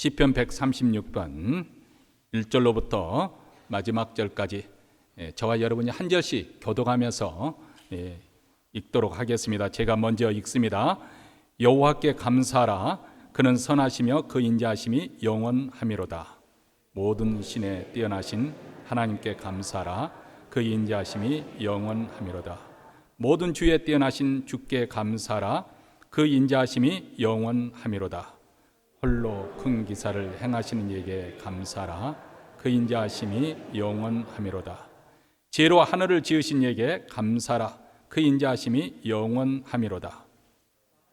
시편 136편 1절로부터 마지막 절까지 저와 여러분이 한 절씩 교독하면서 읽도록 하겠습니다. 제가 먼저 읽습니다. 여호와께 감사하라. 그는 선하시며 그 인자하심이 영원하미로다. 모든 신에 뛰어나신 하나님께 감사하라. 그 인자하심이 영원하미로다. 모든 주에 뛰어나신 주께 감사하라. 그 인자하심이 영원하미로다. 홀로 큰 기사를 행하시는 이에게 감사하라. 그 인자하심이 영원하미로다. 지혜로 하늘을 지으신 이에게 감사하라. 그 인자하심이 영원하미로다.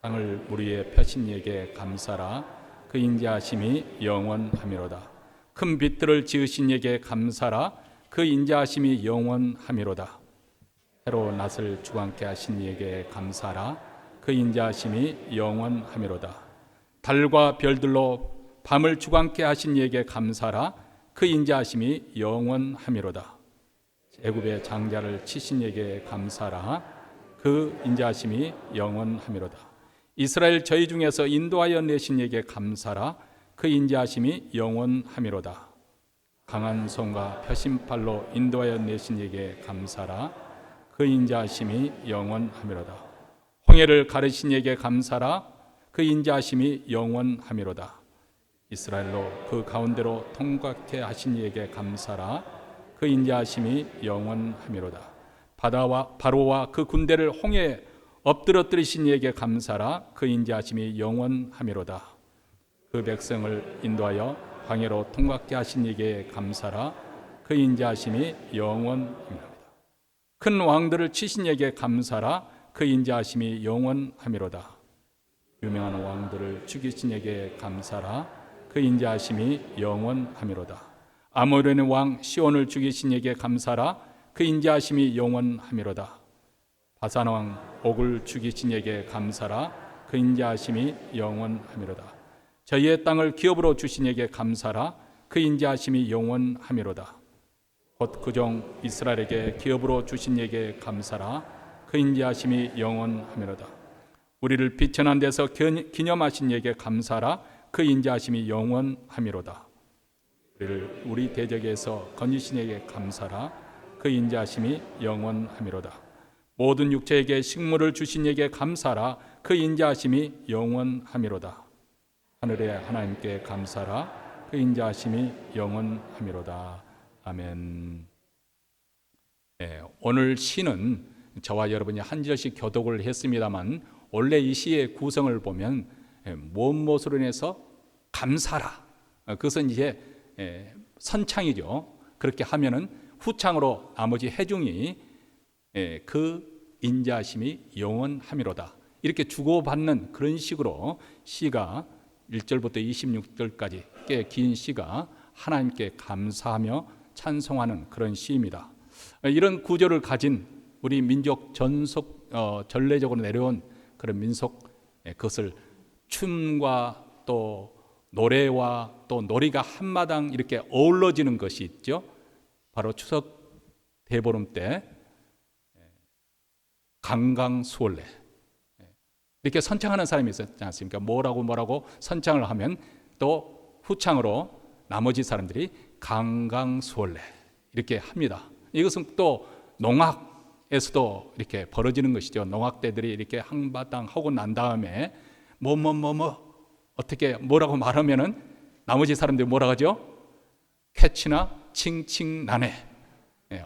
땅을 물 위에 펴신 이에게 감사하라. 그 인자하심이 영원하미로다. 큰 빛들을 지으신 이에게 감사하라. 그 인자하심이 영원하미로다. 해로 낮을 주관케 하신 이에게 감사하라. 그 인자하심이 영원하미로다. 달과 별들로 밤을 주관케 하신 이에게 감사하라. 그 인자하심이 영원하미로다. 애굽의 장자를 치신 이에게 감사하라. 그 인자하심이 영원하미로다. 이스라엘 저희 중에서 인도하여 내신 이에게 감사하라. 그 인자하심이 영원하미로다. 강한 손과 펴신 팔로 인도하여 내신 이에게 감사하라. 그 인자하심이 영원하미로다. 홍해를 가르신 이에게 감사하라. 그 인자하심이 영원하미로다. 이스라엘로 그 가운데로 통과케 하신 이에게 감사하라. 그 인자하심이 영원하미로다. 바로와 그 군대를 홍해에 엎드러뜨리신 이에게 감사하라. 그 인자하심이 영원하미로다. 그 백성을 인도하여 광야로 통과케 하신 이에게 감사하라. 그 인자하심이 영원하미로다. 큰 왕들을 치신 이에게 감사하라. 그 인자하심이 영원하미로다. 유명한 왕들을 죽이신 이에게 감사하라. 그 인자하심이 영원하미로다. 아모르의 왕 시온을 죽이신 이에게 감사하라. 그 인자하심이 영원하미로다. 바산 왕 옥을 죽이신 이에게 감사하라. 그 인자하심이 영원하미로다. 저희의 땅을 기업으로 주신 이에게 감사하라. 그 인자하심이 영원하미로다. 곧 그 종 이스라엘에게 기업으로 주신 이에게 감사하라. 그 인자하심이 영원하미로다. 우리를 비천한 데서 기념하신 이에게 감사하라. 그 인자하심이 영원하미로다. 우리를 우리 대적에서 건지신 이에게 감사하라. 그 인자하심이 영원하미로다. 모든 육체에게 식물을 주신 이에게 감사하라. 그 인자하심이 영원하미로다. 하늘의 하나님께 감사하라. 그 인자하심이 영원하미로다. 아멘. 오늘 시는 저와 여러분이 한 절씩 교독을 했습니다만 원래 이 시의 구성을 보면 무엇으로 인해서 감사라. 그것은 이제 선창이죠. 그렇게 하면은 후창으로 나머지 해중이 그 인자하심이 영원하미로다. 이렇게 주고받는 그런 식으로 시가 1절부터 26절까지 꽤 긴 시가 하나님께 감사하며 찬송하는 그런 시입니다. 이런 구조를 가진 우리 민족 전례적으로 내려온 그런 민속, 그것을 춤과 또 노래와 또 놀이가 한마당 이렇게 어우러지는 것이 있죠. 바로 추석 대보름 때 강강수월래 이렇게 선창하는 사람이 있었지 않습니까? 뭐라고 선창을 하면 또 후창으로 나머지 사람들이 강강수월래 이렇게 합니다. 이것은 또 농악에서도 이렇게 벌어지는 것이죠. 농악대들이 이렇게 한바탕 하고 난 다음에 어떻게 뭐라고 말하면은 나머지 사람들이 뭐라 하죠? 캐치나 칭칭나네.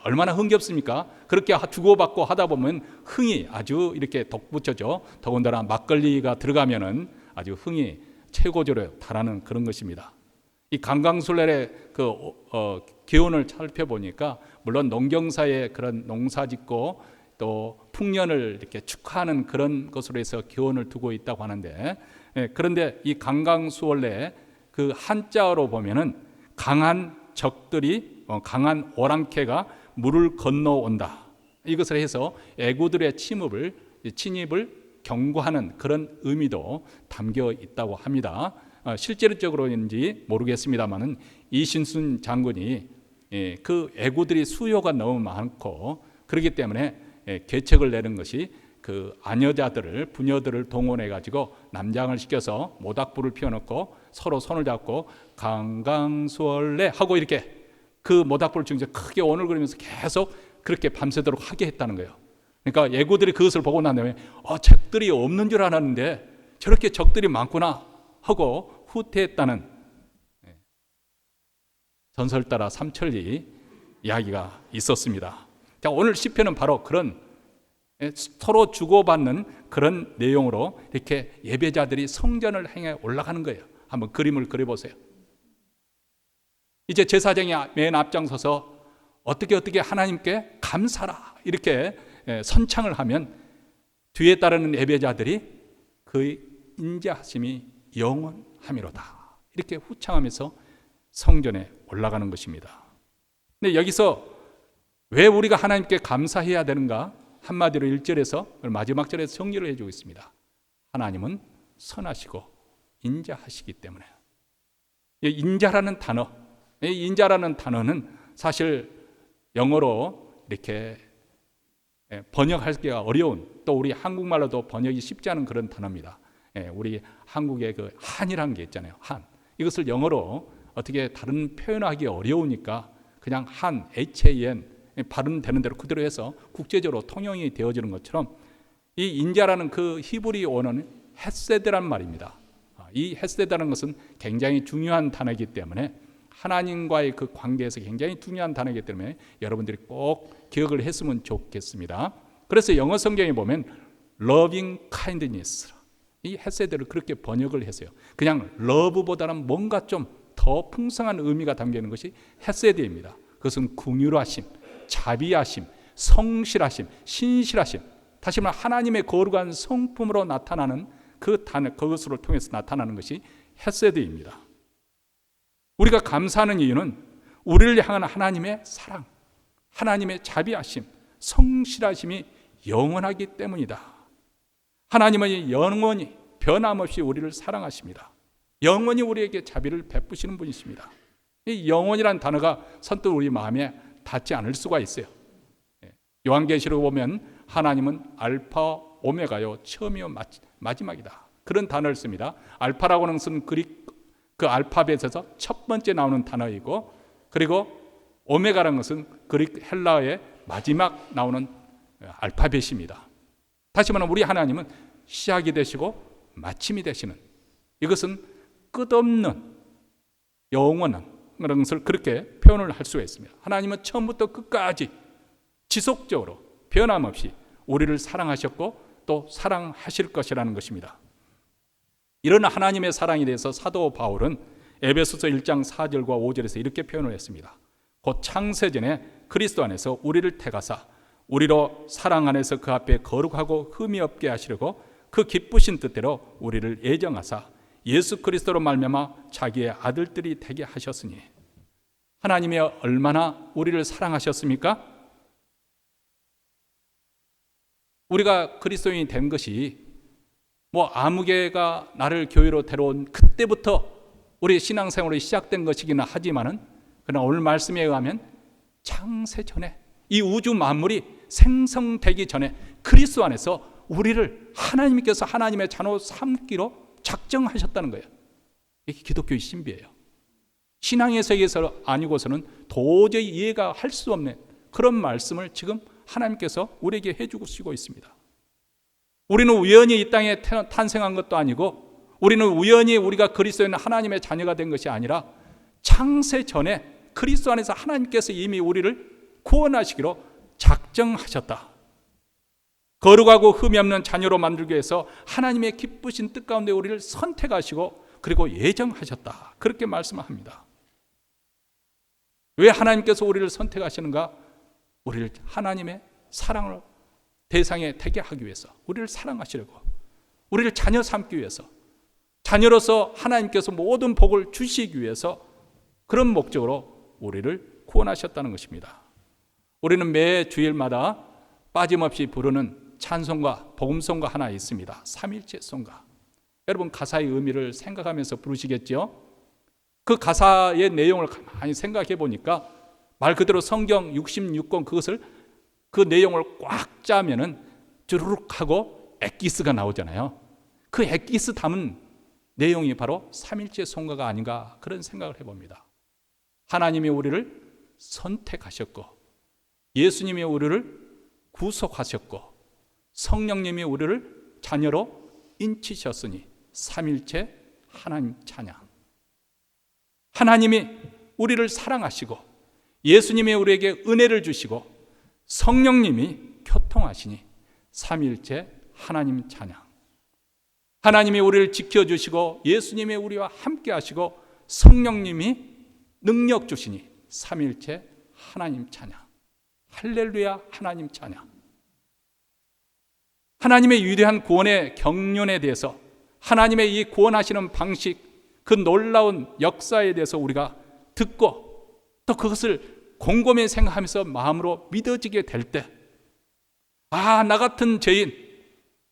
얼마나 흥겹습니까? 그렇게 주고받고 하다 보면 흥이 아주 이렇게 돋붙여져. 더군다나 막걸리가 들어가면은 아주 흥이 최고조로 달하는 그런 것입니다. 이 강강술래의 기원을 살펴보니까 물론 농경사의 그런 농사짓고 또 풍년을 이렇게 축하하는 그런 것으로 해서 기원을 두고 있다고 하는데, 그런데 이 강강수월래 그 한자어로 보면은 강한 적들이 강한 오랑캐가 물을 건너온다. 이것을 해서 애구들의 침입을 경고하는 그런 의미도 담겨 있다고 합니다. 실제적으로인지 모르겠습니다만은 이신순 장군이 그 애구들이 수요가 너무 많고 그렇기 때문에 계책을 내는 것이 그 아녀자들을, 부녀들을 동원해 가지고 남장을 시켜서 모닥불을 피워놓고 서로 손을 잡고 강강수월래 하고 이렇게 그 모닥불을 지금 크게 오늘거리면서 계속 그렇게 밤새도록 하게 했다는 거예요. 그러니까 예구들이 그것을 보고 난 다음에 적들이 없는 줄 알았는데 저렇게 적들이 많구나 하고 후퇴했다는 전설 따라 삼천리 이야기가 있었습니다. 자, 오늘 시편은 바로 그런 서로 주고받는 그런 내용으로 이렇게 예배자들이 성전을 향해 올라가는 거예요. 한번 그림을 그려보세요. 이제 제사장이 맨 앞장서서 어떻게 하나님께 감사라 이렇게 선창을 하면 뒤에 따르는 예배자들이 그의 인자하심이 영원하미로다 이렇게 후창하면서 성전에 올라가는 것입니다. 근데 여기서 왜 우리가 하나님께 감사해야 되는가? 한마디로 1절에서 마지막 절에서 정리를 해주고 있습니다. 하나님은 선하시고 인자하시기 때문에. 인자라는 단어, 이 인자라는 단어는 사실 영어로 이렇게 번역하기가 어려운, 또 우리 한국말로도 번역이 쉽지 않은 그런 단어입니다. 우리 한국의 그 한이라는 게 있잖아요. 한. 이것을 영어로 어떻게 다른 표현하기 어려우니까 그냥 한, HAN 발음되는 대로 그대로 해서 국제적으로 통용이 되어지는 것처럼 이 인자라는 그 히브리 원어는 헤세드란 말입니다. 이 헤세드라는 것은 굉장히 중요한 단어이기 때문에 하나님과의 그 관계에서 굉장히 중요한 단어이기 때문에 여러분들이 꼭 기억을 했으면 좋겠습니다. 그래서 영어 성경에 보면 loving kindness 이 헤세드를 그렇게 번역을 했어요. 그냥 러브보다는 뭔가 좀 더 풍성한 의미가 담겨 있는 것이 헤세드입니다. 그것은 긍휼하심, 자비하심, 성실하심, 신실하심, 다시 말해 하나님의 거룩한 성품으로 나타나는 그 단어, 그것으로 통해서 나타나는 것이 헤세드입니다. 우리가 감사하는 이유는 우리를 향한 하나님의 사랑, 하나님의 자비하심, 성실하심이 영원하기 때문이다. 하나님은 영원히 변함없이 우리를 사랑하십니다. 영원히 우리에게 자비를 베푸시는 분이십니다. 이 영원이라는 단어가 선뜻 우리 마음에 닿지 않을 수가 있어요. 요한계시록 보면 하나님은 알파 오메가요 처음이요 마지막이다 그런 단어를 씁니다. 알파라고는 것은 그릭 그 알파벳에서 첫 번째 나오는 단어이고, 그리고 오메가라는 것은 그릭 헬라어의 마지막 나오는 알파벳입니다. 다시 말하면 우리 하나님은 시작이 되시고 마침이 되시는, 이것은 끝없는 영원한 그런 것을 그렇게 표현을 할 수가 있습니다. 하나님은 처음부터 끝까지 지속적으로 변함없이 우리를 사랑하셨고 또 사랑하실 것이라는 것입니다. 이런 하나님의 사랑에 대해서 사도 바울은 에베소서 1장 4절과 5절에서 이렇게 표현을 했습니다. 곧 창세전에 그리스도 안에서 우리를 택하사 우리로 사랑 안에서 그 앞에 거룩하고 흠이 없게 하시려고 그 기쁘신 뜻대로 우리를 예정하사 예수 그리스도로 말미암아 자기의 아들들이 되게 하셨으니. 하나님이 얼마나 우리를 사랑하셨습니까? 우리가 그리스도인이 된 것이 아무개가 나를 교회로 데려온 그때부터 우리 신앙생활이 시작된 것이기는 하지만은, 그러나 오늘 말씀에 의하면 창세 전에, 이 우주 만물이 생성되기 전에 그리스도 안에서 우리를 하나님께서 하나님의 자녀 삼기로 작정하셨다는 거예요. 이게 기독교의 신비예요. 신앙의 세계에서 아니고서는 도저히 이해가 할 수 없는 그런 말씀을 지금 하나님께서 우리에게 해주시고 있습니다. 우리는 우연히 이 땅에 탄생한 것도 아니고, 우리는 우연히 우리가 그리스도인 하나님의 자녀가 된 것이 아니라 창세 전에 그리스도 안에서 하나님께서 이미 우리를 구원하시기로 작정하셨다. 거룩하고 흠이 없는 자녀로 만들기 위해서 하나님의 기쁘신 뜻 가운데 우리를 선택하시고 그리고 예정하셨다. 그렇게 말씀합니다. 왜 하나님께서 우리를 선택하시는가? 우리를 하나님의 사랑을 대상에 되게 하기 위해서, 우리를 사랑하시려고, 우리를 자녀 삼기 위해서, 자녀로서 하나님께서 모든 복을 주시기 위해서 그런 목적으로 우리를 구원하셨다는 것입니다. 우리는 매 주일마다 빠짐없이 부르는 찬송가, 복음송가 하나 있습니다. 삼일째 송가. 여러분 가사의 의미를 생각하면서 부르시겠죠? 그 가사의 내용을 가만히 생각해 보니까 말 그대로 성경 66권 그것을 그 내용을 꽉 짜면은 주르륵 하고 엑기스가 나오잖아요. 그 엑기스 담은 내용이 바로 삼일체 성가가 아닌가 그런 생각을 해봅니다. 하나님이 우리를 선택하셨고 예수님이 우리를 구속하셨고 성령님이 우리를 자녀로 인치셨으니 삼일체 하나님 찬양. 하나님이 우리를 사랑하시고 예수님이 우리에게 은혜를 주시고 성령님이 교통하시니 삼일체 하나님 찬양. 하나님이 우리를 지켜주시고 예수님이 우리와 함께 하시고 성령님이 능력 주시니 삼일체 하나님 찬양. 할렐루야 하나님 찬양. 하나님의 위대한 구원의 경륜에 대해서 하나님의 이 구원하시는 방식, 그 놀라운 역사에 대해서 우리가 듣고 또 그것을 곰곰이 생각하면서 마음으로 믿어지게 될 때, 아, 나 같은 죄인,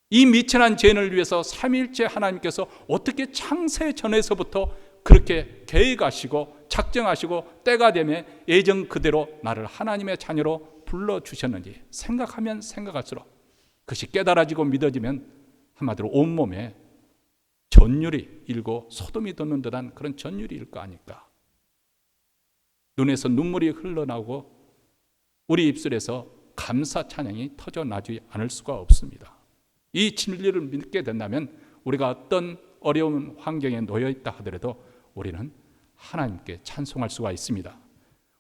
이 미천한 죄인을 위해서 삼일체 하나님께서 어떻게 창세 전에서부터 그렇게 계획하시고 작정하시고 때가 되면 예정 그대로 나를 하나님의 자녀로 불러주셨는지 생각하면 생각할수록 그것이 깨달아지고 믿어지면 한마디로 온몸에 전율이 일고 소돔이 돋는 듯한 그런 전율이 일 거 아닐까. 눈에서 눈물이 흘러나오고 우리 입술에서 감사 찬양이 터져나지 않을 수가 없습니다. 이 진리를 믿게 된다면 우리가 어떤 어려운 환경에 놓여 있다 하더라도 우리는 하나님께 찬송할 수가 있습니다.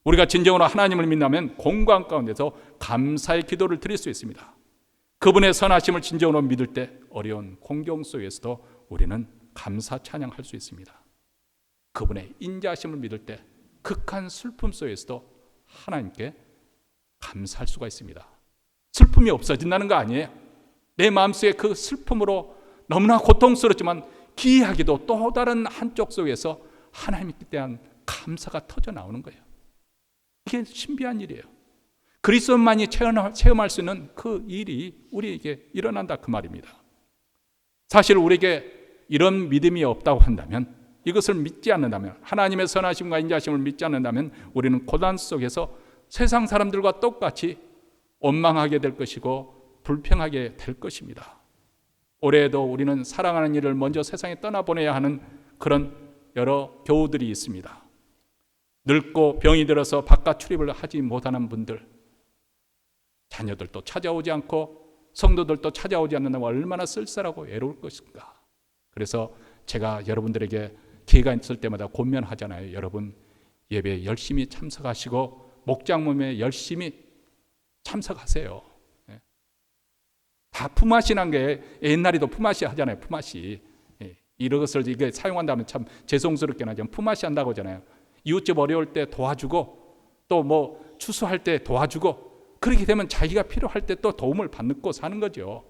우리가 진정으로 하나님을 믿는다면 공간 가운데서 감사의 기도를 드릴 수 있습니다. 그분의 선하심을 진정으로 믿을 때 어려운 공경 속에서도 우리는 감사 찬양할 수 있습니다. 그분의 인자하심을 믿을 때 극한 슬픔 속에서도 하나님께 감사할 수가 있습니다. 슬픔이 없어진다는 거 아니에요. 내 마음속에 그 슬픔으로 너무나 고통스럽지만 기이하게도 또 다른 한쪽 속에서 하나님께 대한 감사가 터져 나오는 거예요. 이게 신비한 일이에요. 그리스도만이 체험할 수 있는 그 일이 우리에게 일어난다 그 말입니다. 사실 우리에게 이런 믿음이 없다고 한다면, 이것을 믿지 않는다면, 하나님의 선하심과 인자하심을 믿지 않는다면 우리는 고난 속에서 세상 사람들과 똑같이 원망하게 될 것이고 불평하게 될 것입니다. 올해에도 우리는 사랑하는 일을 먼저 세상에 떠나보내야 하는 그런 여러 교우들이 있습니다. 늙고 병이 들어서 바깥 출입을 하지 못하는 분들, 자녀들도 찾아오지 않고 성도들도 찾아오지 않는다면 얼마나 쓸쓸하고 외로울 것인가. 그래서 제가 여러분들에게 기회가 있을 때마다 권면하잖아요. 여러분 예배에 열심히 참석하시고 목장모임에 열심히 참석하세요. 다 품앗이란 게 옛날에도 품앗이 하잖아요. 품앗이. 이것을 이게 사용한다면 참 죄송스럽긴 하지만 품앗이 한다고 하잖아요. 이웃집 어려울 때 도와주고 또 뭐 추수할 때 도와주고, 그렇게 되면 자기가 필요할 때 또 도움을 받고 사는 거죠.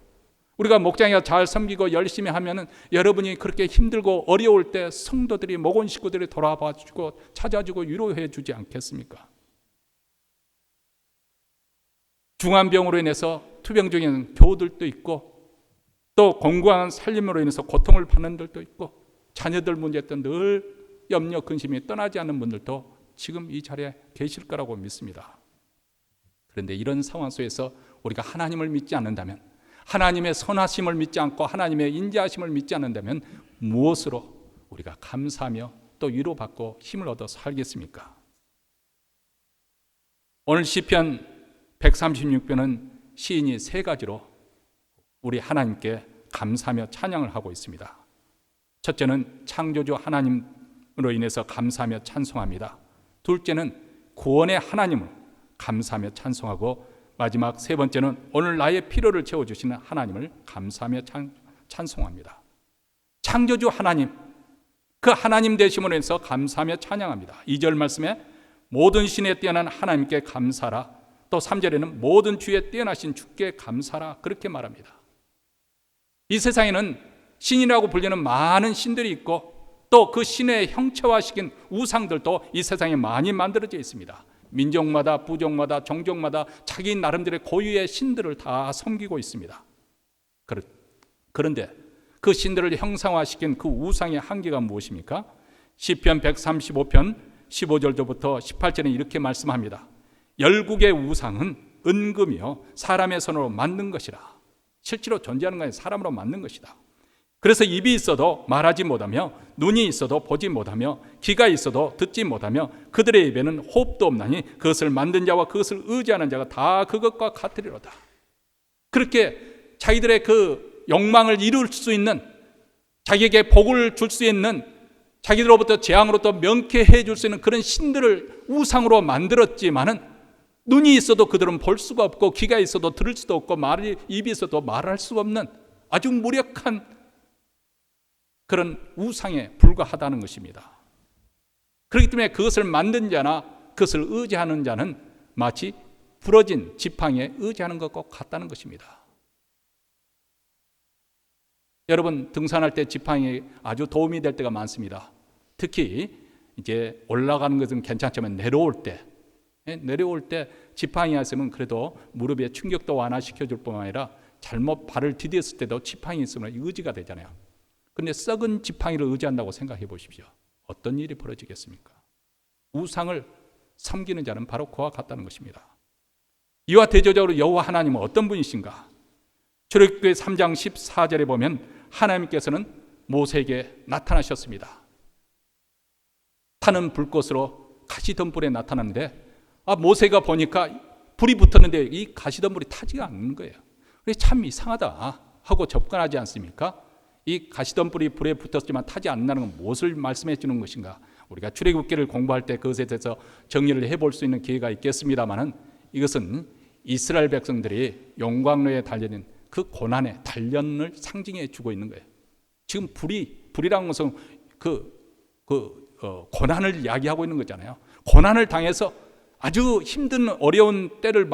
우리가 목장에 잘 섬기고 열심히 하면은 여러분이 그렇게 힘들고 어려울 때 성도들이 목원 식구들이 돌아봐 주고 찾아주고 위로해 주지 않겠습니까? 중환병으로 인해서 투병 중인 교우들도 있고 또 공고한 살림으로 인해서 고통을 받는 들도 있고 자녀들 문제 때문에 늘 염려 근심이 떠나지 않는 분들도 지금 이 자리에 계실 거라고 믿습니다. 그런데 이런 상황 속에서 우리가 하나님을 믿지 않는다면, 하나님의 선하심을 믿지 않고 하나님의 인자하심을 믿지 않는다면 무엇으로 우리가 감사하며 또 위로받고 힘을 얻어 살겠습니까? 오늘 시편 136편은 시인이 세 가지로 우리 하나님께 감사하며 찬양을 하고 있습니다. 첫째는 창조주 하나님으로 인해서 감사하며 찬송합니다. 둘째는 구원의 하나님을 감사하며 찬송하고, 마지막 세 번째는 오늘 나의 필요를 채워주시는 하나님을 감사하며 찬송합니다. 창조주 하나님, 그 하나님 되심으로 인해서 감사하며 찬양합니다. 2절 말씀에 모든 신에 뛰어난 하나님께 감사라, 또 3절에는 모든 주에 뛰어나신 주께 감사라, 그렇게 말합니다. 이 세상에는 신이라고 불리는 많은 신들이 있고 또 그 신의 형체화시킨 우상들도 이 세상에 많이 만들어져 있습니다. 민족마다 부족마다 종족마다 자기 나름대로의 고유의 신들을 다 섬기고 있습니다. 그런데 그 신들을 형상화시킨 그 우상의 한계가 무엇입니까? 시편 135편 15절부터 18절에 이렇게 말씀합니다. 열국의 우상은 은금이요 사람의 손으로 만든 것이라. 실제로 존재하는 것이 사람으로 만든 것이다. 그래서 입이 있어도 말하지 못하며 눈이 있어도 보지 못하며 귀가 있어도 듣지 못하며 그들의 입에는 호흡도 없나니 그것을 만든 자와 그것을 의지하는 자가 다 그것과 같으리로다. 그렇게 자기들의 그 욕망을 이룰 수 있는, 자기에게 복을 줄 수 있는, 자기들로부터 재앙으로부터 명쾌해 줄 수 있는 그런 신들을 우상으로 만들었지만은 눈이 있어도 그들은 볼 수가 없고 귀가 있어도 들을 수도 없고 입이 있어도 말할 수가 없는 아주 무력한 그런 우상에 불과하다는 것입니다. 그렇기 때문에 그것을 만든 자나 그것을 의지하는 자는 마치 부러진 지팡이에 의지하는 것과 같다는 것입니다. 여러분, 등산할 때 지팡이 아주 도움이 될 때가 많습니다. 특히 이제 올라가는 것은 괜찮지만 내려올 때 지팡이가 있으면 그래도 무릎에 충격도 완화시켜 줄 뿐만 아니라 잘못 발을 디뎠을 때도 지팡이 있으면 의지가 되잖아요. 그런데 썩은 지팡이를 의지한다고 생각해 보십시오. 어떤 일이 벌어지겠습니까? 우상을 섬기는 자는 바로 그와 같다는 것입니다. 이와 대조적으로 여호와 하나님은 어떤 분이신가? 출애굽기 3장 14절에 보면 하나님께서는 모세에게 나타나셨습니다. 타는 불꽃으로 가시덤불에 나타났는데 모세가 보니까 불이 붙었는데 이 가시덤불이 타지가 않는 거예요. 그래서 참 이상하다 하고 접근하지 않습니까? 이 가시덤불이 불에 붙었지만 타지 않는다는 건 무엇을 말씀해 주는 것인가? 우리가 출애굽기를 공부할 때 그것에 대해서 정리를 해볼 수 있는 기회가 있겠습니다만은 이것은 이스라엘 백성들이 용광로에 달려있는 그 고난의 단련을 상징해 주고 있는 거예요. 지금 불이라는 것은 고난을 이야기하고 있는 거잖아요. 고난을 당해서 아주 힘든 어려운 때를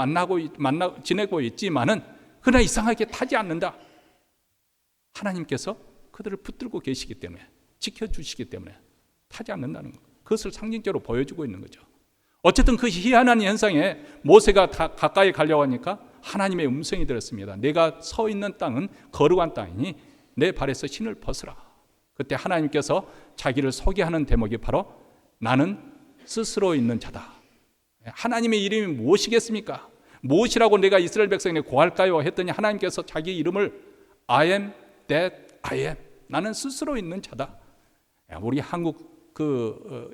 지내고 있지만은 그러나 이상하게 타지 않는다. 하나님께서 그들을 붙들고 계시기 때문에, 지켜주시기 때문에 타지 않는다는 것, 그것을 상징적으로 보여주고 있는 거죠. 어쨌든 그 희한한 현상에 모세가 가까이 가려고 하니까 하나님의 음성이 들었습니다. 내가 서 있는 땅은 거룩한 땅이니 내 발에서 신을 벗으라. 그때 하나님께서 자기를 소개하는 대목이 바로 나는 스스로 있는 자다. 하나님의 이름이 무엇이겠습니까? 무엇이라고 내가 이스라엘 백성에게 고할까요? 했더니 하나님께서 자기 이름을 I am that I am, 나는 스스로 있는 자다. 우리 한국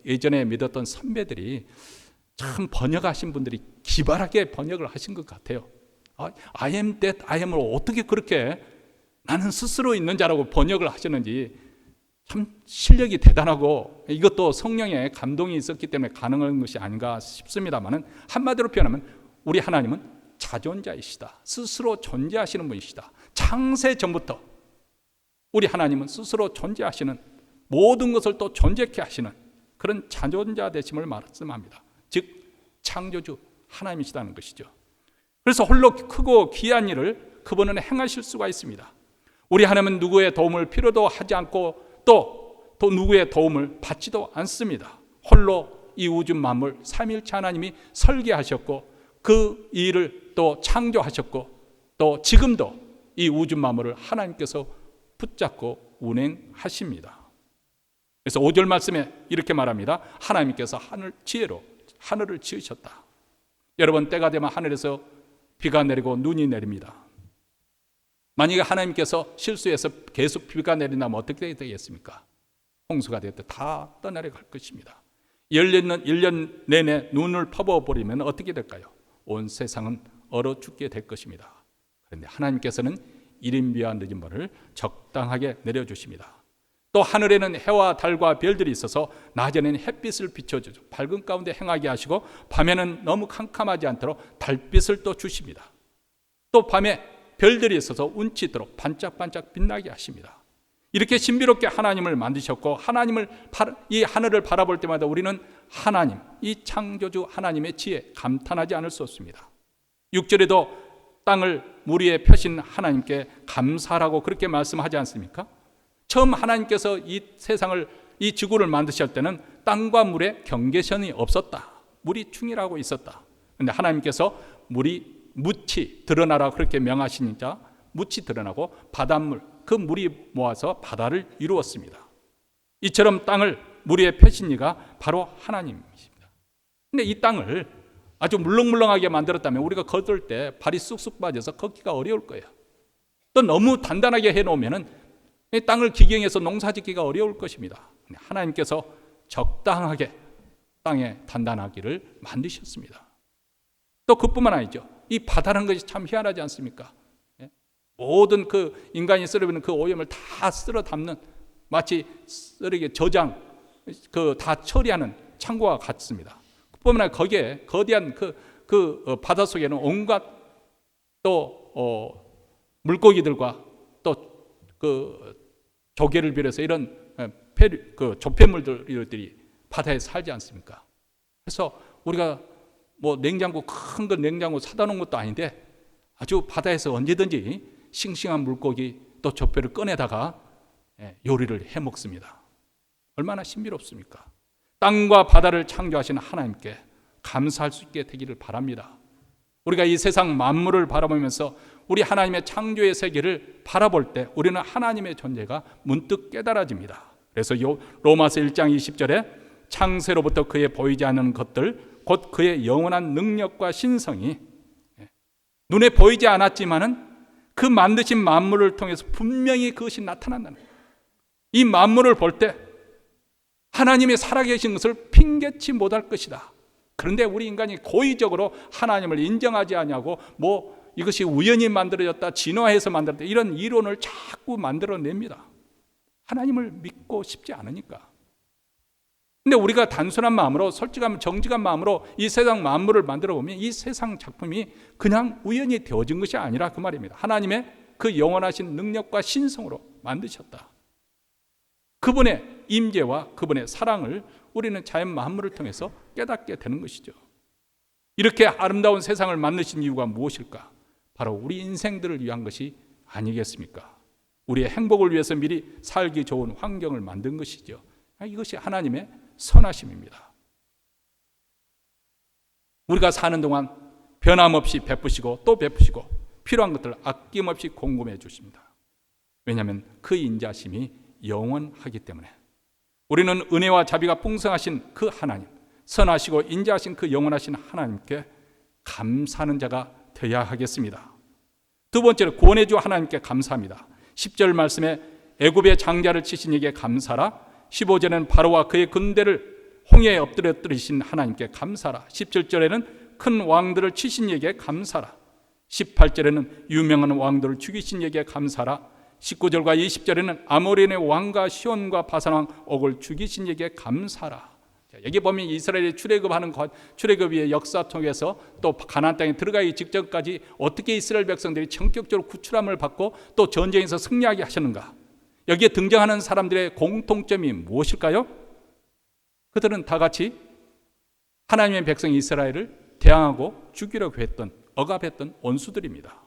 예전에 믿었던 선배들이 참 번역하신 분들이 기발하게 번역을 하신 것 같아요. I am that I am을 어떻게 그렇게 나는 스스로 있는 자라고 번역을 하셨는지 참 실력이 대단하고 이것도 성령의 감동이 있었기 때문에 가능한 것이 아닌가 싶습니다만은 한마디로 표현하면 우리 하나님은 자존자이시다. 스스로 존재하시는 분이시다. 창세 전부터 우리 하나님은 스스로 존재하시는, 모든 것을 또 존재케 하시는 그런 자존자 되심을 말씀합니다. 즉 창조주 하나님이시다는 것이죠. 그래서 홀로 크고 귀한 일을 그분은 행하실 수가 있습니다. 우리 하나님은 누구의 도움을 필요도 하지 않고 또 누구의 도움을 받지도 않습니다. 홀로 이 우주 만물 삼위일체 하나님이 설계하셨고 그 일을 또 창조하셨고 또 지금도 이 우주 만물을 하나님께서 붙잡고 운행하십니다. 그래서 5절 말씀에 이렇게 말합니다. 하나님께서 지혜로 하늘을 지으셨다. 여러분, 때가 되면 하늘에서 비가 내리고 눈이 내립니다. 만약에 하나님께서 실수해서 계속 비가 내린다면 어떻게 되겠습니까? 홍수가 되었다 다 떠내려갈 것입니다. 1년 내내 눈을 퍼부어버리면 어떻게 될까요? 온 세상은 얼어 죽게 될 것입니다. 그런데 하나님께서는 일인비와 늦은 벌을 적당하게 내려주십니다. 또 하늘에는 해와 달과 별들이 있어서 낮에는 햇빛을 비춰주죠. 밝은 가운데 행하게 하시고 밤에는 너무 캄캄하지 않도록 달빛을 또 주십니다. 또 밤에 별들이 있어서 운치도록 반짝반짝 빛나게 하십니다. 이렇게 신비롭게 하나님을 만드셨고 이 하늘을 바라볼 때마다 우리는 하나님, 이 창조주 하나님의 지혜 감탄하지 않을 수 없습니다. 6절에도 땅을 물 위에 펴신 하나님께 감사하라고 그렇게 말씀하지 않습니까? 처음 하나님께서 이 세상을, 이 지구를 만드실 때는 땅과 물에 경계선이 없었다. 물이 충일하고 있었다. 그런데 하나님께서 물이 묻히 드러나라 그렇게 명하시니까 묻히 드러나고 바닷물, 그 물이 모아서 바다를 이루었습니다. 이처럼 땅을 물 위에 펴신 이가 바로 하나님이십니다. 그런데 이 땅을 아주 물렁물렁하게 만들었다면 우리가 걷을 때 발이 쑥쑥 빠져서 걷기가 어려울 거예요. 또 너무 단단하게 해놓으면 이 땅을 기경해서 농사짓기가 어려울 것입니다. 하나님께서 적당하게 땅에 단단하기를 만드셨습니다. 또 그뿐만 아니죠. 이 바다라는 것이 참 희한하지 않습니까? 모든 그 인간이 쓰러지는 그 오염을 다 쓸어 담는, 마치 쓰레기 저장 그 다 처리하는 창고와 같습니다. 그뿐만 아니라 거기에 거대한 그 바다 속에는 온갖 또 물고기들과 또 그 조개를 비롯해서 이런 그 조폐물들이 바다에 살지 않습니까? 그래서 우리가 뭐 냉장고, 큰 거 냉장고 사다 놓은 것도 아닌데 아주 바다에서 언제든지 싱싱한 물고기 또 조폐를 꺼내다가 요리를 해 먹습니다. 얼마나 신비롭습니까? 땅과 바다를 창조하신 하나님께 감사할 수 있게 되기를 바랍니다. 우리가 이 세상 만물을 바라보면서 우리 하나님의 창조의 세계를 바라볼 때 우리는 하나님의 존재가 문득 깨달아집니다. 그래서 로마서 1장 20절에 창세로부터 그의 보이지 않는 것들 곧 그의 영원한 능력과 신성이 눈에 보이지 않았지만은 그 만드신 만물을 통해서 분명히 그것이 나타난다는 거예요. 이 만물을 볼 때 하나님이 살아계신 것을 핑계치 못할 것이다. 그런데 우리 인간이 고의적으로 하나님을 인정하지 않냐고 뭐 이것이 우연히 만들어졌다, 진화해서 만들었다, 이런 이론을 자꾸 만들어냅니다. 하나님을 믿고 싶지 않으니까. 근데 우리가 단순한 마음으로, 솔직한 정직한 마음으로 이 세상 만물을 만들어 보면 이 세상 작품이 그냥 우연히 되어진 것이 아니라 그 말입니다. 하나님의 그 영원하신 능력과 신성으로 만드셨다. 그분의 임재와 그분의 사랑을 우리는 자연 만물을 통해서 깨닫게 되는 것이죠. 이렇게 아름다운 세상을 만드신 이유가 무엇일까? 바로 우리 인생들을 위한 것이 아니겠습니까? 우리의 행복을 위해서 미리 살기 좋은 환경을 만든 것이죠. 이것이 하나님의 선하심입니다. 우리가 사는 동안 변함없이 베푸시고 또 베푸시고 필요한 것들을 아낌없이 공급해 주십니다. 왜냐하면 그 인자심이 영원하기 때문에. 우리는 은혜와 자비가 풍성하신 그 하나님, 선하시고 인자하신 그 영원하신 하나님께 감사하는 자가 되어야 하겠습니다. 두 번째로 구원해주 하나님께 감사합니다. 10절 말씀에 애굽의 장자를 치신 이에게 감사라, 15절에는 바로와 그의 군대를 홍해에 엎드려뜨리신 하나님께 감사라, 17절에는 큰 왕들을 치신 이에게 감사라, 18절에는 유명한 왕들을 죽이신 이에게 감사라, 19절과 20절에는 아모리의 왕과 시온과 바산 왕 옥을 죽이신 이에게 감사라. 여기 보면 이스라엘이 출애굽의 역사 통해서 또 가나안 땅에 들어가기 직전까지 어떻게 이스라엘 백성들이 전격적으로 구출함을 받고 또 전쟁에서 승리하게 하셨는가. 여기에 등장하는 사람들의 공통점이 무엇일까요? 그들은 다 같이 하나님의 백성 이스라엘을 대항하고 죽이려고 했던, 억압했던 원수들입니다.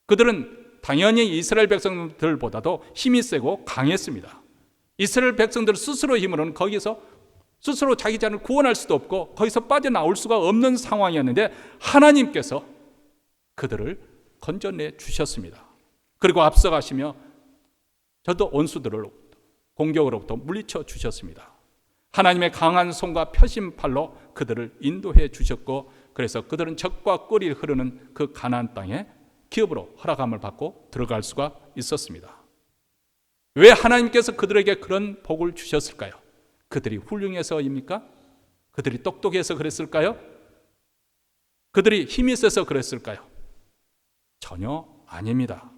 그들은 당연히 이스라엘 백성들보다도 힘이 세고 강했습니다. 이스라엘 백성들 스스로 힘으로는 거기서 스스로 자기 자신을 구원할 수도 없고 거기서 빠져나올 수가 없는 상황이었는데 하나님께서 그들을 건져내 주셨습니다. 그리고 앞서가시며 저도 원수들을 공격으로부터 물리쳐 주셨습니다. 하나님의 강한 손과 펴신 팔로 그들을 인도해 주셨고, 그래서 그들은 적과 꿀이 흐르는 그 가나안 땅에 기업으로 허락함을 받고 들어갈 수가 있었습니다. 왜 하나님께서 그들에게 그런 복을 주셨을까요? 그들이 훌륭해서입니까? 그들이 똑똑해서 그랬을까요? 그들이 힘이 세서 그랬을까요? 전혀 아닙니다.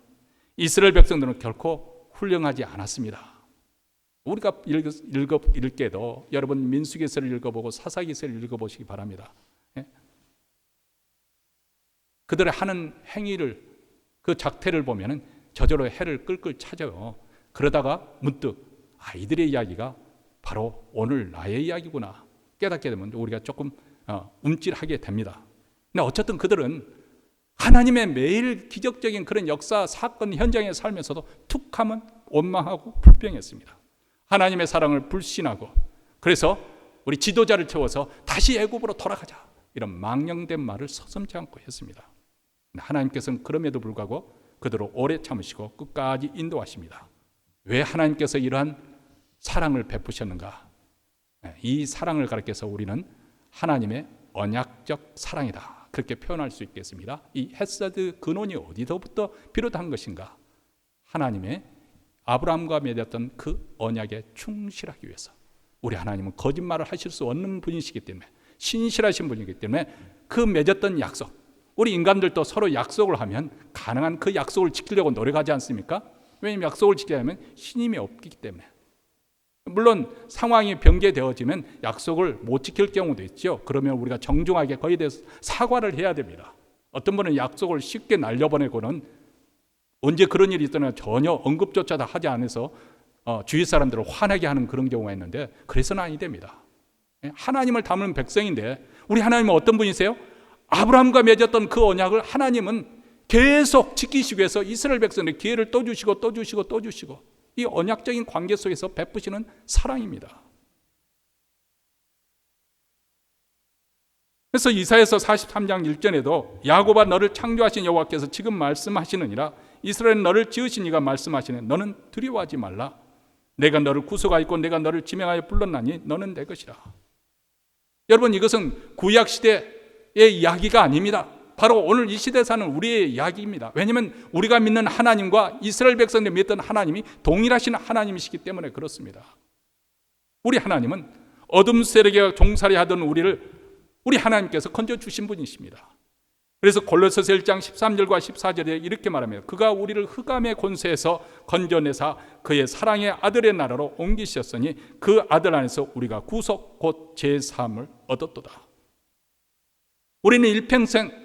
이스라엘 백성들은 결코 훌륭하지 않았습니다. 우리가 읽게도 여러분 민수기서를 읽어보고 사사기서를 읽어보시기 바랍니다. 그들의 하는 행위를, 그 작태를 보면 저절로 해를 끌끌 찾아요. 그러다가 문득 이들의 이야기가 바로 오늘 나의 이야기구나 깨닫게 되면 우리가 조금 움찔하게 됩니다. 근데 어쨌든 그들은 하나님의 매일 기적적인 그런 역사 사건 현장에 살면서도 툭 하면 원망하고 불평했습니다. 하나님의 사랑을 불신하고, 그래서 우리 지도자를 채워서 다시 애굽으로 돌아가자, 이런 망령된 말을 서슴지 않고 했습니다. 하나님께서는 그럼에도 불구하고 그들을 오래 참으시고 끝까지 인도하십니다. 왜 하나님께서 이러한 사랑을 베푸셨는가? 이 사랑을 가리켜서 우리는 하나님의 언약적 사랑이다, 그렇게 표현할 수 있겠습니다. 이 헤세드 근원이 어디서부터 비롯한 것인가? 하나님의 아브라함과 맺었던 그 언약에 충실하기 위해서. 우리 하나님은 거짓말을 하실 수 없는 분이시기 때문에, 신실하신 분이기 때문에 그 맺었던 약속, 우리 인간들도 서로 약속을 하면 가능한 그 약속을 지키려고 노력하지 않습니까? 왜냐하면 약속을 지키려면 신임이 없기 때문에. 물론 상황이 변개되어지면 약속을 못 지킬 경우도 있죠. 그러면 우리가 정중하게 거기에 대해서 사과를 해야 됩니다. 어떤 분은 약속을 쉽게 날려보내고는 언제 그런 일이 있더나 전혀 언급조차도 하지 않아서 주위 사람들을 화나게 하는 그런 경우가 있는데, 그래서는 아니 됩니다. 하나님을 닮은 백성인데, 우리 하나님은 어떤 분이세요? 아브라함과 맺었던 그 언약을 하나님은 계속 지키시기 위해서 이스라엘 백성들의 기회를 또 주시고 또 주시고 또 주시고, 이 언약적인 관계 속에서 베푸시는 사랑입니다. 그래서 이사야서 43장 1절에도 야곱아 너를 창조하신 여호와께서 지금 말씀하시느니라, 이스라엘 너를 지으신 이가 말씀하시네, 너는 두려워하지 말라. 내가 너를 구속하였고 내가 너를 지명하여 불렀나니 너는 내 것이라. 여러분, 이것은 구약 시대의 이야기가 아닙니다. 바로 오늘 이 시대에 사는 우리의 이야기입니다. 왜냐하면 우리가 믿는 하나님과 이스라엘 백성들이 믿던 하나님이 동일하신 하나님이시기 때문에 그렇습니다. 우리 하나님은 어둠 세력에 종살이하던 우리 하나님께서 건져주신 분이십니다. 그래서 골로새서 1장 13절과 14절에 이렇게 말합니다. 그가 우리를 흑암의 권세에서 건져내사 그의 사랑의 아들의 나라로 옮기셨으니 그 아들 안에서 우리가 구속 곧 제사함을 얻었도다. 우리는 일평생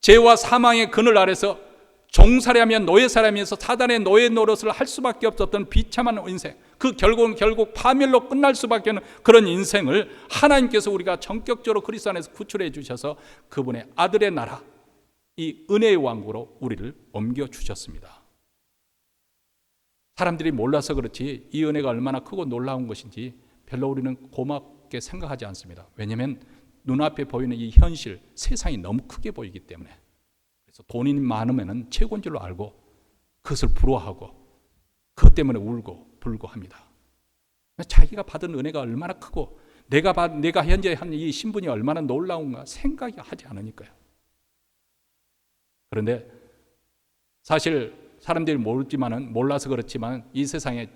죄와 사망의 그늘 아래서 종살이하며 노예사람이어서 사단의 노예 노릇을 할 수밖에 없었던 비참한 인생, 그 결국은 결국 파멸로 끝날 수밖에 없는 그런 인생을 하나님께서 우리가 전격적으로 그리스도 안에서 구출해 주셔서 그분의 아들의 나라, 이 은혜의 왕국으로 우리를 옮겨주셨습니다. 사람들이 몰라서 그렇지 이 은혜가 얼마나 크고 놀라운 것인지 별로 우리는 고맙게 생각하지 않습니다. 왜냐하면 눈앞에 보이는 이 현실, 세상이 너무 크게 보이기 때문에. 그래서 돈이 많으면 최고인 줄로 알고 그것을 부러워하고 그것 때문에 울고 불고 합니다. 자기가 받은 은혜가 얼마나 크고 내가 현재 한 이 신분이 얼마나 놀라운가 생각이 하지 않으니까요. 그런데 사실 사람들이 몰라서 그렇지만 이 세상의